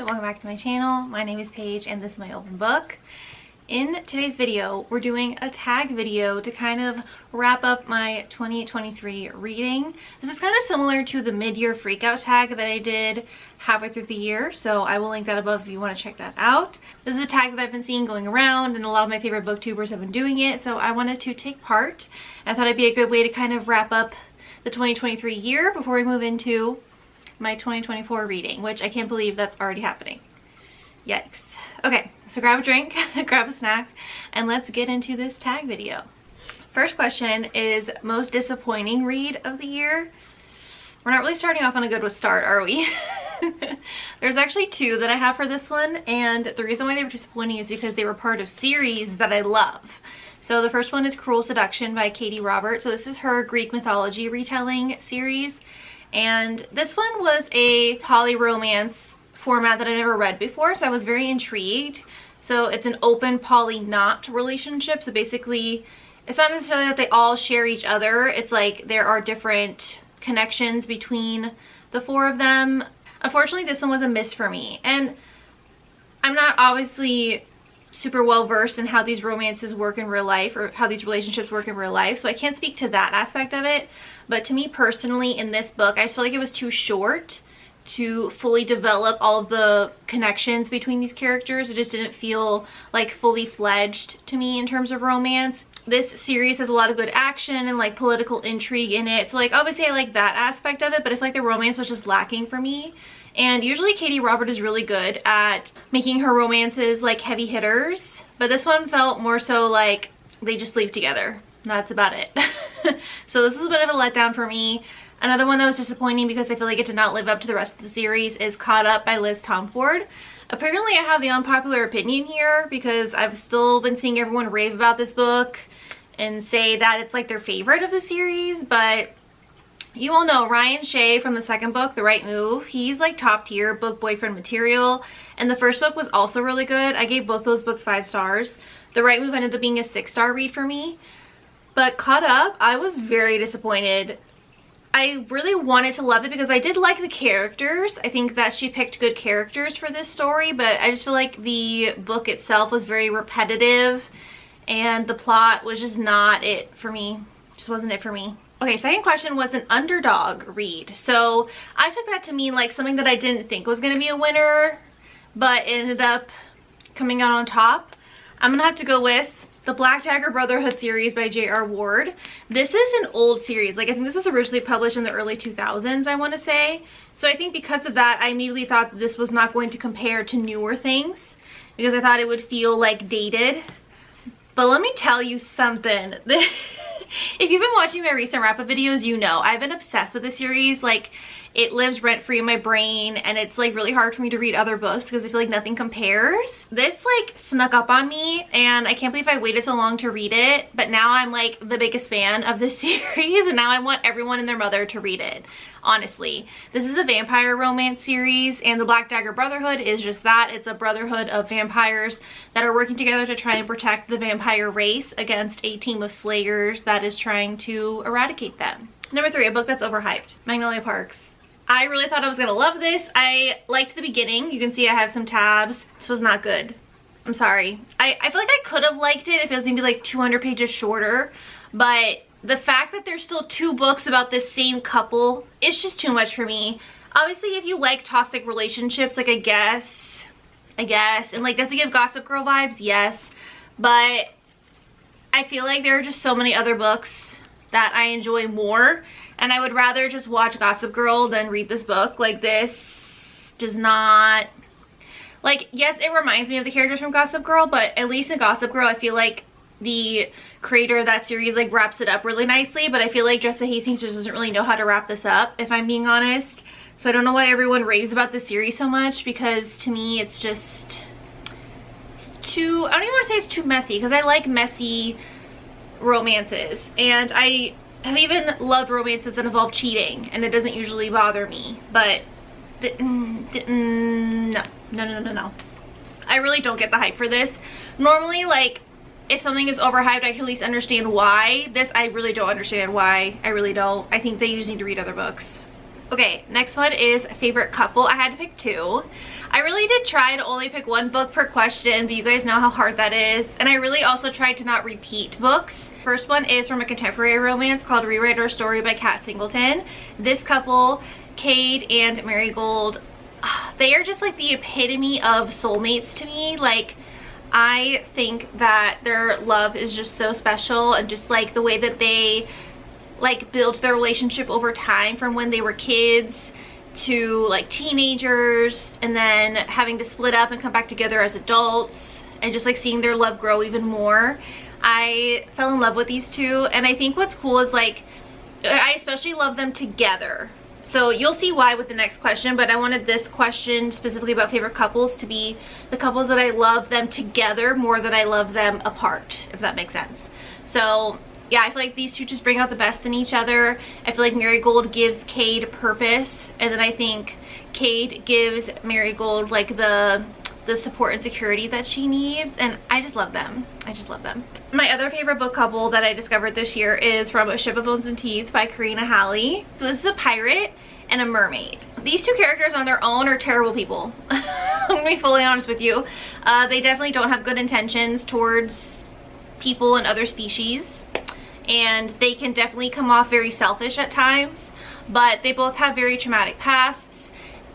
welcome back to my channel. My name is Paige and this is my open book. In today's video, we're doing a tag video to kind of wrap up my 2023 reading. This is kind of similar to the mid-year freakout tag that I did halfway through the year, so I will link that above if you want to check that out. This is a tag that I've been seeing going around and a lot of my favorite booktubers have been doing it, so I wanted to take part. I thought it'd be a good way to kind of wrap up the 2023 year before we move into my 2024 reading, which I can't believe that's already happening. Yikes. Okay, so grab a drink, grab a snack, and let's get into this tag video. First question is most disappointing read of the year. We're not really starting off on a good start, are we? There's actually two that I have for this one, and the reason why they were disappointing is because they were part of series that I love. So the first one is Cruel Seduction by Katie Roberts. So this is her Greek mythology retelling series, and this one was a poly romance format that I never read before, so I was very intrigued. So it's an open poly not relationship, so basically it's not necessarily that they all share each other, it's like there are different connections between the four of them. Unfortunately, this one was a miss for me, and I'm not obviously super well versed in how these romances work in real life or how these relationships work in real life, so I can't speak to that aspect of it. But to me personally, in this book, I just felt like it was too short to fully develop all of the connections between these characters. It just didn't feel like fully fledged to me in terms of romance. This series has a lot of good action and like political intrigue in it, so like obviously I like that aspect of it, but I feel like the romance was just lacking for me. And usually Katie Roberts is really good at making her romances like heavy hitters, but this one felt more so like they just sleep together. That's about it. So this is a bit of a letdown for me. Another one that was disappointing because I feel like it did not live up to the rest of the series is Caught Up by Liz Tomford. Apparently I have the unpopular opinion here because I've still been seeing everyone rave about this book and say that it's like their favorite of the series, but you all know Ryan Shea from the second book, The Right Move. He's like top tier book boyfriend material, and the first book was also really good. I gave both those books 5 stars. The Right Move ended up being a 6-star read for me, but Caught Up, I was very disappointed. I really wanted to love it because I did like the characters. I think that she picked good characters for this story, but I just feel like the book itself was very repetitive and the plot was just not it for me. Just wasn't it for me. Okay, second question was an underdog read. So I took that to mean like something that I didn't think was going to be a winner, but it ended up coming out on top. I'm going to have to go with the Black Dagger Brotherhood series by J.R. Ward. This is an old series. Like I think this was originally published in the early 2000s, I want to say. So I think because of that, I immediately thought that this was not going to compare to newer things because I thought it would feel like dated. But let me tell you something. If you've been watching my recent wrap-up videos, you know I've been obsessed with this series. Like it lives rent-free in my brain, and it's like really hard for me to read other books because I feel like nothing compares. This like snuck up on me, and I can't believe I waited so long to read it, but now I'm like the biggest fan of this series, and now I want everyone and their mother to read it. Honestly, this is a vampire romance series, and the Black Dagger Brotherhood is just that. It's a brotherhood of vampires that are working together to try and protect the vampire race against a team of slayers that is trying to eradicate them. Number 3, a book that's overhyped, Magnolia Parks. I really thought I was gonna love this. I liked the beginning. You can see I have some tabs. This was not good. I'm sorry. I feel like I could have liked it if it was maybe like 200 pages shorter, but the fact that there's still 2 books about this same couple, it's just too much for me. Obviously, if you like toxic relationships, like I guess, and like does it give Gossip Girl vibes? Yes, but I feel like there are just so many other books that I enjoy more, and I would rather just watch Gossip Girl than read this book. Like this does not, like, yes, it reminds me of the characters from Gossip Girl, but at least in Gossip Girl I feel like the creator of that series like wraps it up really nicely, but I feel like Jessica Hastings just doesn't really know how to wrap this up, if I'm being honest. So I don't know why everyone raves about this series so much, because to me it's just too, I don't even want to say it's too messy, because I like messy romances, and I have even loved romances that involve cheating, and it doesn't usually bother me, but no. I really don't get the hype for this. Normally, like, if something is overhyped, I can at least understand why. This, I really don't understand why. I really don't. I think they just need to read other books. Okay, next one is favorite couple. I had to pick two. I really did try to only pick one book per question, but you guys know how hard that is. And I really also tried to not repeat books. First one is from a contemporary romance called Rewrite Our Story by Kat Singleton. This couple, Cade and Marigold, they are just like the epitome of soulmates to me. Like, I think that their love is just so special, and just like the way that they like build their relationship over time from when they were kids to like teenagers, and then having to split up and come back together as adults, and just like seeing their love grow even more. I fell in love with these two, and I think what's cool is like I especially love them together. So you'll see why with the next question, but I wanted this question specifically about favorite couples to be the couples that I love them together more than I love them apart, if that makes sense. So yeah, I feel like these two just bring out the best in each other. I feel like Marigold gives Cade purpose, and then I think Cade gives Marigold like the support and security that she needs, and I just love them. I just love them. My other favorite book couple that I discovered this year is from A Ship of Bones and Teeth by Karina Halley. So this is a pirate and a mermaid. These two characters on their own are terrible people. I'm gonna be fully honest with you. They definitely don't have good intentions towards people and other species, and they can definitely come off very selfish at times, but they both have very traumatic pasts.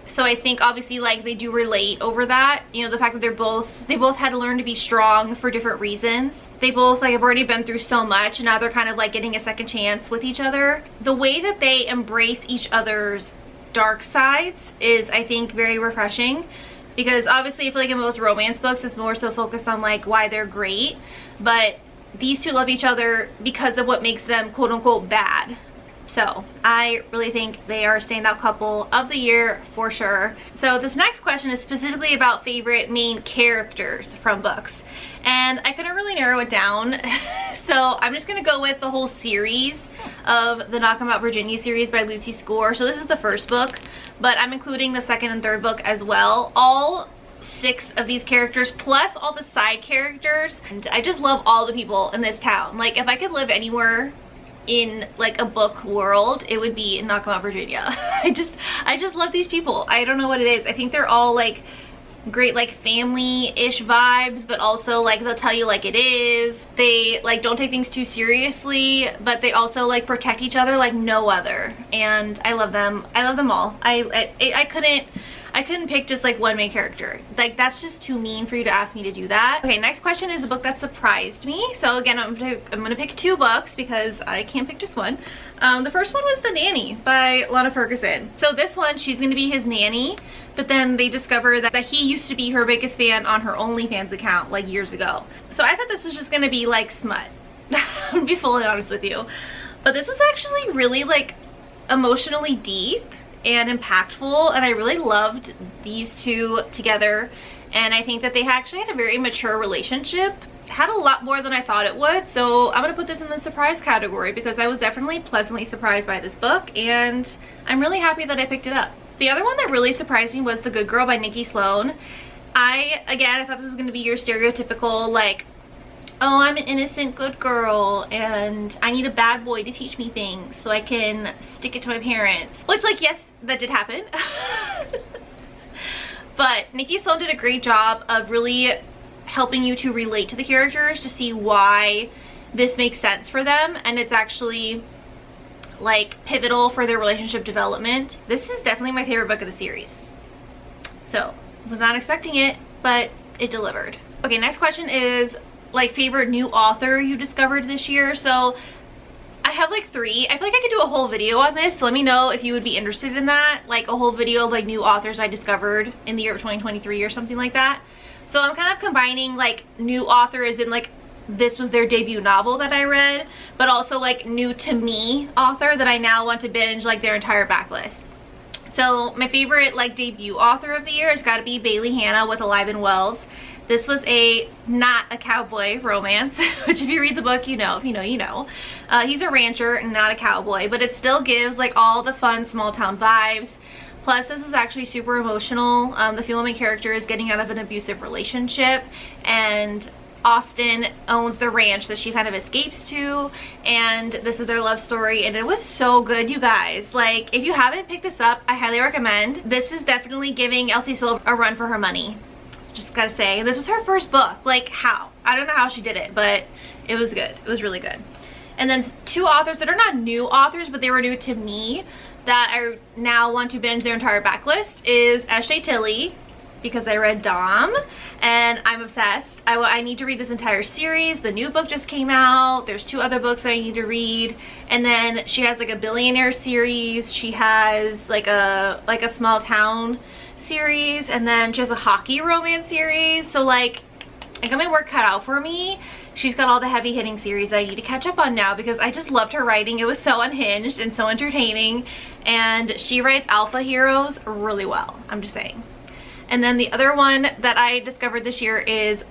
So I think obviously like they do relate over that, you know, the fact that they both had to learn to be strong for different reasons. They both like have already been through so much, and now they're kind of like getting a second chance with each other. The way that they embrace each other's dark sides is, I think, very refreshing, because obviously I feel like in most romance books it's more so focused on like why they're great, but these two love each other because of what makes them quote unquote bad. So I really think they are a standout couple of the year for sure. So this next question is specifically about favorite main characters from books, and I couldn't really narrow it down. So I'm just gonna go with the whole series of the Knock 'Em Out Virginia series by Lucy Score. So this is the first book, but I'm including the second and third book as well. All 6 of these characters plus all the side characters, and I just love all the people in this town. Like, if I could live anywhere in like a book world, it would be in Knock 'Em Out Virginia. I just love these people. I don't know what it is. I think they're all like great like family-ish vibes, but also like they'll tell you like it is. They like don't take things too seriously, but they also like protect each other like no other, and I love them. I love them all. I couldn't pick just like one main character. Like, that's just too mean for you to ask me to do that. Okay, next question is a book that surprised me. So again, I'm gonna pick 2 books because I can't pick just one. The first one was The Nanny by Lana Ferguson. So this one, she's gonna be his nanny, but then they discover that he used to be her biggest fan on her OnlyFans account like years ago. So I thought this was just gonna be like smut. I'm gonna be fully honest with you. But this was actually really like emotionally deep and impactful, and I really loved these two together, and I think that they actually had a very mature relationship. It had a lot more than I thought it would, so I'm gonna put this in the surprise category because I was definitely pleasantly surprised by this book, and I'm really happy that I picked it up. The other one that really surprised me was The Good Girl by Nikki Sloan. I thought this was gonna be your stereotypical like, oh, I'm an innocent good girl and I need a bad boy to teach me things so I can stick it to my parents. Which, like, yes, that did happen. But Nikki Sloan did a great job of really helping you to relate to the characters, to see why this makes sense for them, and it's actually like pivotal for their relationship development. This is definitely my favorite book of the series. So, was not expecting it, but it delivered. Okay, next question is like favorite new author you discovered this year. So I have like 3. I feel like I could do a whole video on this, so let me know if you would be interested in that, like a whole video of like new authors I discovered in the year of 2023 or something like that. So I'm kind of combining like new authors in like this was their debut novel that I read, but also like new to me author that I now want to binge like their entire backlist. So my favorite like debut author of the year has got to be Bailey Hannah with Alive and Wells. This was not a cowboy romance, which if you read the book, you know. If you know, you know. He's a rancher and not a cowboy, but it still gives like all the fun small town vibes. Plus, this is actually super emotional. The female main character is getting out of an abusive relationship, and Austin owns the ranch that she kind of escapes to, and this is their love story, and it was so good, you guys. Like, if you haven't picked this up, I highly recommend. This is definitely giving Elsie Silver a run for her money. Just gotta say, this was her first book. Like, how? I don't know how she did it, but it was good. It was really good. And then two authors that are not new authors, but they were new to me, that I now want to binge their entire backlist, is S.J. Tilly, because I read Dom, and I'm obsessed. I need to read this entire series. The new book just came out. There's 2 other books I need to read. And then she has like a billionaire series. She has like a small town series, and then she has a hockey romance series. So like, I got my work cut out for me. She's got all the heavy hitting series I need to catch up on now, because I just loved her writing. It was so unhinged and so entertaining, and she writes alpha heroes really well, I'm just saying. And then the other one that I discovered this year is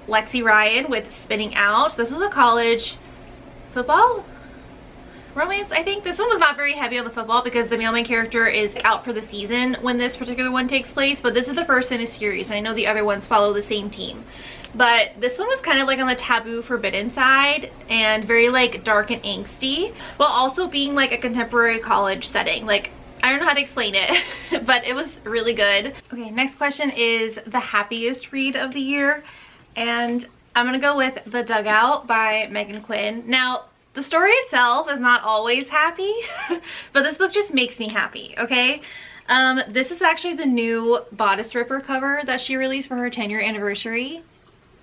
Lexi Ryan with Spinning Out. This was a college football romance, I think. This one was not very heavy on the football because the main character is out for the season when this particular one takes place, but this is the first in a series, and I know the other ones follow the same team. But this one was kind of like on the taboo forbidden side, and very like dark and angsty, while also being like a contemporary college setting. Like, I don't know how to explain it, but it was really good. Okay, next question is the happiest read of the year, and I'm gonna go with The Dugout by Megan Quinn. Now, the story itself is not always happy, but this book just makes me happy, okay? This is actually the new Bodice Ripper cover that she released for her 10-year anniversary.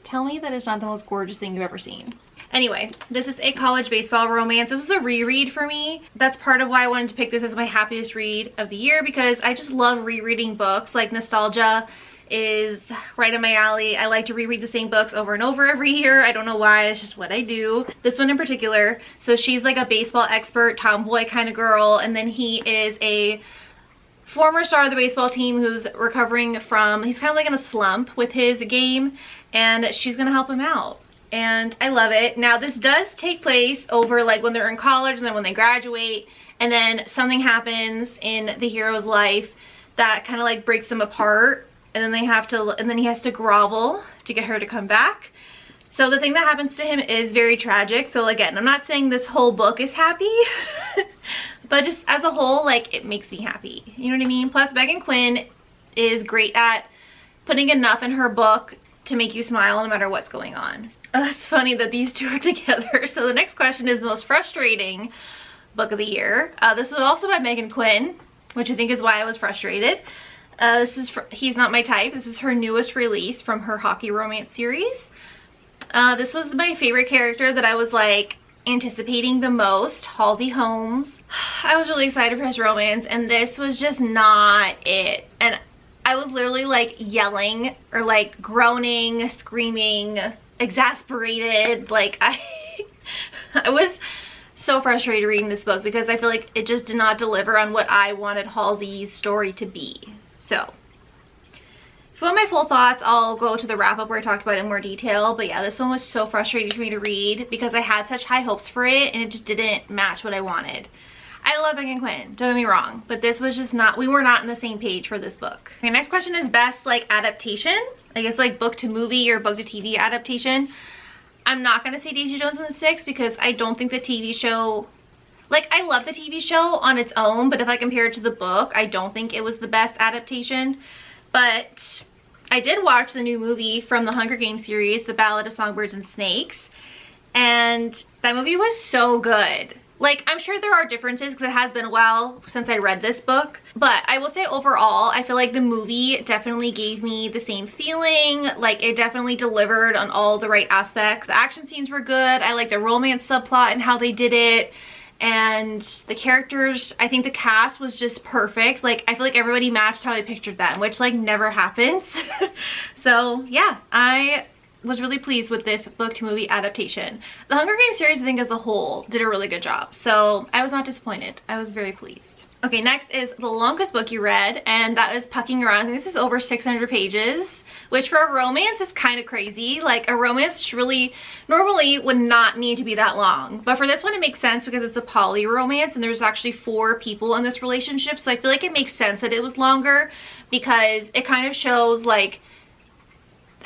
Tell me that it's not the most gorgeous thing you've ever seen. Anyway, this is a college baseball romance. This was a reread for me. That's part of why I wanted to pick this as my happiest read of the year, because I just love rereading books. Like, nostalgia is right in my alley. I like to reread the same books over and over every year. I don't know why, it's just what I do. This one in particular, so she's like a baseball expert, tomboy kind of girl, and then he is a former star of the baseball team who's recovering from, he's kind of like in a slump with his game, and she's gonna help him out. And I love it. Now, this does take place over like when they're in college and then when they graduate, and then something happens in the hero's life that kind of like breaks them apart, and then they have to, and then he has to grovel to get her to come back. So the thing that happens to him is very tragic. So again, I'm not saying this whole book is happy, but just as a whole, like, it makes me happy. You know what I mean? Plus, Megan Quinn is great at putting enough in her book to make you smile no matter what's going on. It's funny that these two are together. So the next question is the most frustrating book of the year. This was also by Megan Quinn, which I think is why I was frustrated. This is He's Not My Type. This is her newest release from her hockey romance series. This was my favorite character that I was like anticipating the most, Halsey Holmes. I was really excited for his romance, and this was just not it. And I was literally like yelling or like groaning, screaming, exasperated. Like, I was so frustrated reading this book because I feel like it just did not deliver on what I wanted Halsey's story to be. So if you want my full thoughts, I'll go to the wrap up where I talked about it in more detail. But yeah, this one was so frustrating for me to read because I had such high hopes for it, and it just didn't match what I wanted. I love Megan Quinn, don't get me wrong, but this was just not, we were not on the same page for this book. Okay, next question is best like adaptation. I guess like book to movie or book to TV adaptation. I'm not gonna say Daisy Jones and the Six because I don't think the TV show, like, I love the TV show on its own, but if I compare it to the book, I don't think it was the best adaptation. But I did watch the new movie from the Hunger Games series, The Ballad of Songbirds and Snakes, and that movie was so good. Like, I'm sure there are differences because it has been a while since I read this book, but I will say overall, I feel like the movie definitely gave me the same feeling. Like, it definitely delivered on all the right aspects. The action scenes were good. I like the romance subplot and how they did it. And the characters, I think the cast was just perfect. Like, I feel like everybody matched how I pictured them, which like never happens. So yeah, I was really pleased with this book to movie adaptation. The Hunger Games series, I think as a whole, did a really good job. So I was not disappointed. I was very pleased. Okay, next is the longest book you read, and that is Pucking Around. I think this is over 600 pages, which for a romance is kind of crazy. Like, a romance really normally would not need to be that long, but for this one it makes sense because it's a poly romance and there's actually 4 people in this relationship, so I feel like it makes sense that it was longer because it kind of shows like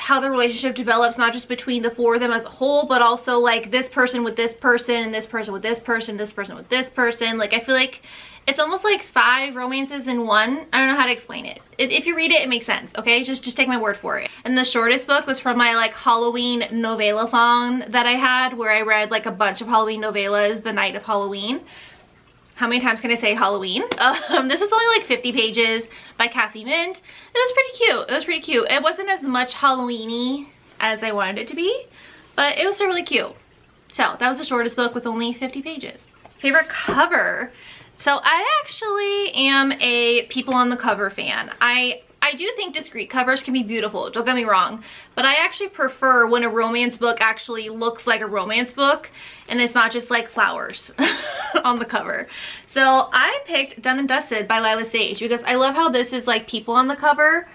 how the relationship develops, not just between the four of them as a whole, but also like this person with this person and this person with this person, this person with this person. Like I feel like it's almost like 5 romances in one. I don't know how to explain it. If you read it, it makes sense, okay? Just take my word for it. And the shortest book was from my like Halloween novella-thon that I had, where I read like a bunch of Halloween novellas the night of Halloween. How many times can I say Halloween? This was only like 50 pages by Cassie Mint. It was pretty cute. It was pretty cute. It wasn't as much Halloween-y as I wanted it to be, but it was still really cute. So that was the shortest book with only 50 pages. Favorite cover? So I actually am a people on the cover fan. I do think discreet covers can be beautiful, don't get me wrong, but I actually prefer when a romance book actually looks like a romance book and it's not just like flowers on the cover. So I picked Done and Dusted by Lila Sage because I love how this is like people on the cover,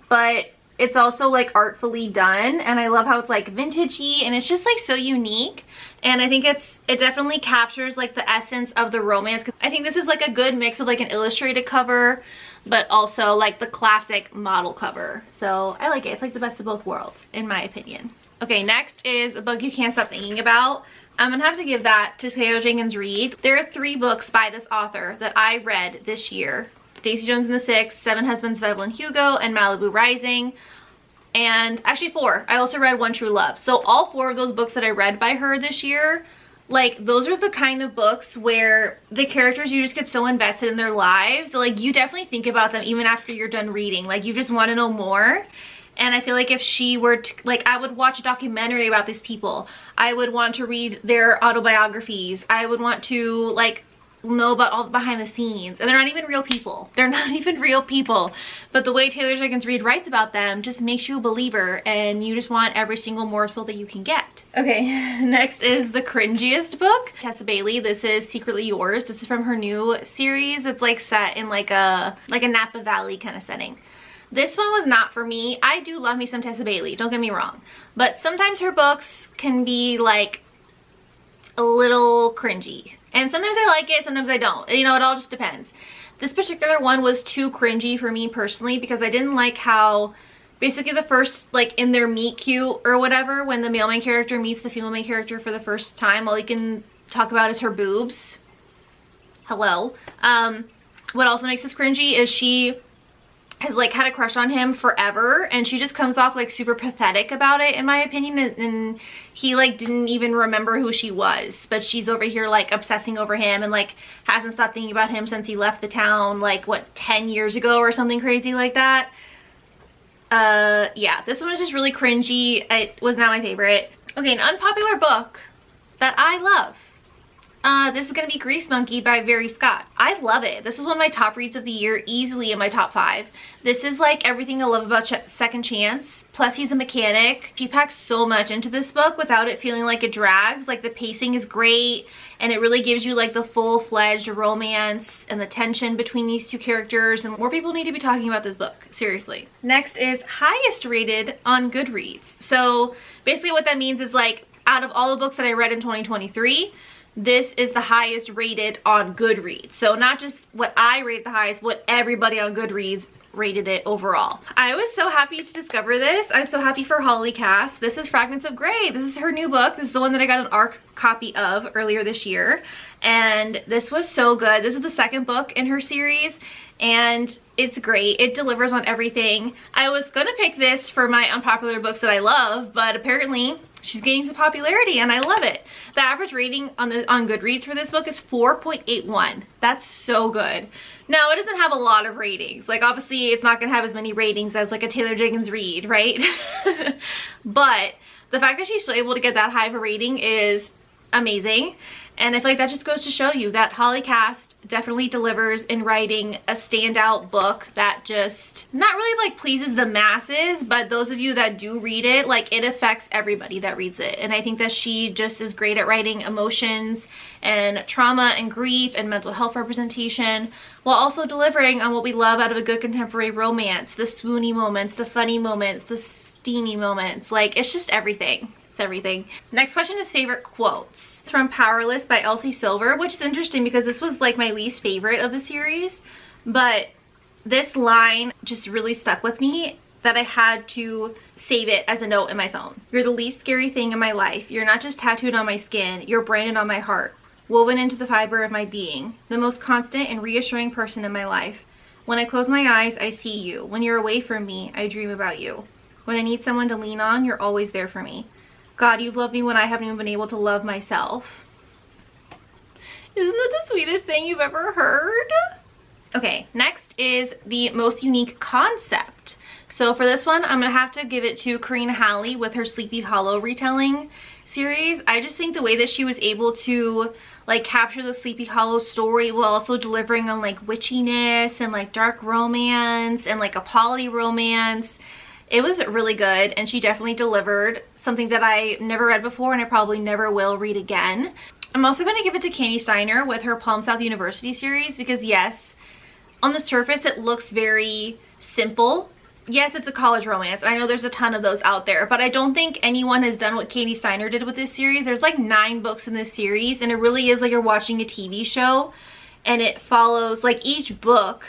but it's also like artfully done, and I love how it's like vintagey and it's just like so unique. And I think it definitely captures like the essence of the romance. I think this is like a good mix of like an illustrated cover but also like the classic model cover. So I like it. It's like the best of both worlds in my opinion. Okay, next is a book you can't stop thinking about. I'm gonna have to give that to Taylor Jenkins Reid. There are 3 books by this author that I read this year. Daisy Jones and the Six, Seven Husbands of Evelyn Hugo, and Malibu Rising. And actually 4. I also read One True Love. So all 4 of those books that I read by her this year, like those are the kind of books where the characters, you just get so invested in their lives. Like you definitely think about them even after you're done reading. Like you just want to know more. And I feel like if she were to, like, I would watch a documentary about these people. I would want to read their autobiographies. I would want to like know about all the behind the scenes, and they're not even real people. They're not even real people, but the way Taylor Jenkins Reid writes about them just makes you a believer, and you just want every single morsel that you can get. Okay, next is The Cringiest book, Tessa Bailey. This is Secretly Yours. This is from her new series. It's like set in like a Napa Valley kind of setting. This one was not for me. I do love me some Tessa Bailey, don't get me wrong, but sometimes her books can be like a little cringy. And sometimes I like it, sometimes I don't. You know, it all just depends. This particular one was too cringy for me personally because I didn't like how basically the first, like in their meet cute or whatever, when the male main character meets the female main character for the first time, all he can talk about is her boobs. Hello. What also makes this cringy is she has like had a crush on him forever, and she just comes off like super pathetic about it in my opinion, and he like didn't even remember who she was, but she's over here like obsessing over him and like hasn't stopped thinking about him since he left the town like what, 10 years ago or something crazy like that. Yeah, this one was just really cringy. It was not my favorite. Okay, an unpopular book that I love. This is gonna be Grease Monkey by Very Scott. I love it. This is one of my top reads of the year, easily in my top 5. This is like everything I love about Second Chance. Plus he's a mechanic. She packs so much into this book without it feeling like it drags. Like the pacing is great, and it really gives you like the full-fledged romance and the tension between these 2 characters, and more people need to be talking about this book, seriously. Next is highest rated on GoodReads. So basically what that means is like out of all the books that I read in 2023, this is the highest rated on GoodReads. So not just what I rated the highest, what everybody on GoodReads rated it overall. I was so happy to discover this. I'm so happy for Holly Cass. This is Fragments of Grey. This is her new book. This is the one that I got an ARC copy of earlier this year. And this was so good. This is the 2nd book in her series, and it's great. It delivers on everything. I was gonna pick this for my unpopular books that I love, but apparently she's gaining some popularity and I love it. The average rating on GoodReads for this book is 4.81. That's so good. Now, it doesn't have a lot of ratings. Like obviously it's not gonna have as many ratings as like a Taylor Jenkins Reid, right? But the fact that she's still able to get that high of a rating is amazing. And I feel like that just goes to show you that Holly Cass definitely delivers in writing a standout book that just not really like pleases the masses, but those of you that do read it, like it affects everybody that reads it. And I think that she just is great at writing emotions and trauma and grief and mental health representation, while also delivering on what we love out of a good contemporary romance. The swoony moments, the funny moments, the steamy moments. Like it's just everything. It's everything. Next question is favorite quotes. It's from Powerless by Elsie Silver, which is interesting because this was like my least favorite of the series, but this line just really stuck with me. that I had to save it as a note in my phone. You're the least scary thing in my life. You're not just tattooed on my skin, you're branded on my heart, woven into the fiber of my being, the most constant and reassuring person in my life. When I close my eyes, I see you. When you're away from me, I dream about you. When I need someone to lean on, you're always there for me. God, you've loved me when I haven't even been able to love myself. Isn't that the sweetest thing you've ever heard? Okay, next is the most unique concept. So for this one, I'm gonna have to give it to Karina Halley with her Sleepy Hollow retelling series. I just think the way that she was able to like capture the Sleepy Hollow story while also delivering on like witchiness and like dark romance and like a poly romance, it was really good, and she definitely delivered something that I never read before and I probably never will read again. I'm also going to give it to Candy Steiner with her Palm South University series because yes, on the surface it looks very simple. Yes, it's a college romance. I know there's a ton of those out there, but I don't think anyone has done what Candy Steiner did with this series. There's like 9 books in this series, and it really is like you're watching a TV show, and it follows, like each book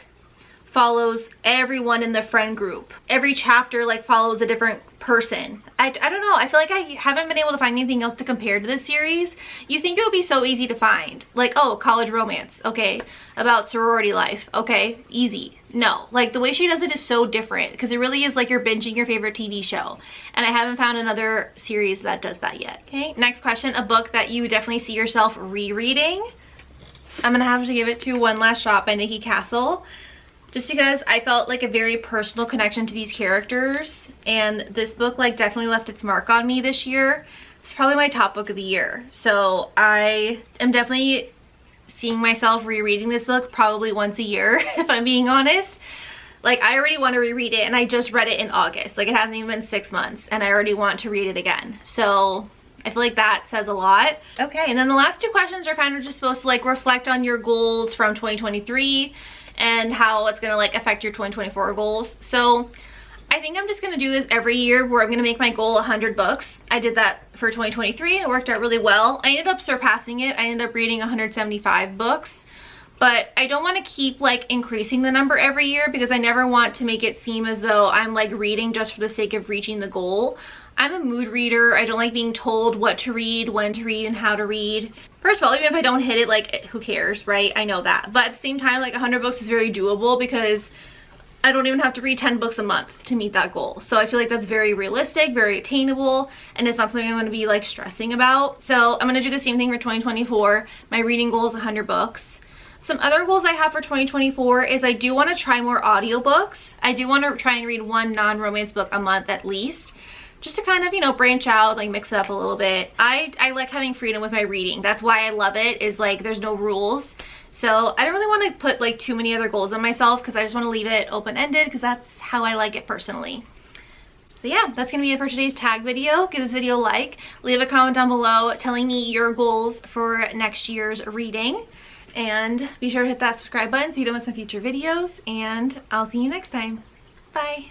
follows everyone in the friend group. Every chapter like follows a different person. I don't know, I feel like I haven't been able to find anything else to compare to this series. You think it would be so easy to find, like, oh, college romance, okay, about sorority life, okay, easy. No, like the way she does it is so different because it really is like you're binging your favorite TV show, and I haven't found another series that does that yet. Okay, next question, a book that you definitely see yourself rereading. I'm gonna have to give it to One Last Shot by Nikki Castle, just because I felt like a very personal connection to these characters, and this book like definitely left its mark on me this year. It's probably my top book of the year, so I am definitely seeing myself rereading this book probably once a year if I'm being honest. Like I already want to reread it, and I just read it in August. Like it hasn't even been 6 months and I already want to read it again, so I feel like that says a lot. Okay, and then the last 2 questions are kind of just supposed to like reflect on your goals from 2023 and how it's gonna like affect your 2024 goals. So I think I'm just gonna do this every year where I'm gonna make my goal 100 books. I did that for 2023, it worked out really well. I ended up surpassing it. I ended up reading 175 books, but I don't want to keep like increasing the number every year because I never want to make it seem as though I'm like reading just for the sake of reaching the goal. I'm a mood reader. I don't like being told what to read, when to read, and how to read. First of all, even if I don't hit it, like who cares, right? I know that. But at the same time, like 100 books is very doable because I don't even have to read 10 books a month to meet that goal. So I feel like that's very realistic, very attainable, and it's not something I'm going to be like stressing about. So I'm going to do the same thing for 2024. My reading goal is 100 books. Some other goals I have for 2024 is I do want to try more audiobooks. I do want to try and read 1 non-romance book a month at least, just to kind of, you know, branch out, like mix it up a little bit. I like having freedom with my reading. That's why I love it, is like there's no rules. So I don't really want to put like too many other goals on myself because I just want to leave it open-ended because that's how I like it personally. So yeah, that's going to be it for today's tag video. Give this video a like, leave a comment down below telling me your goals for next year's reading, and be sure to hit that subscribe button so you don't miss my future videos, and I'll see you next time. Bye!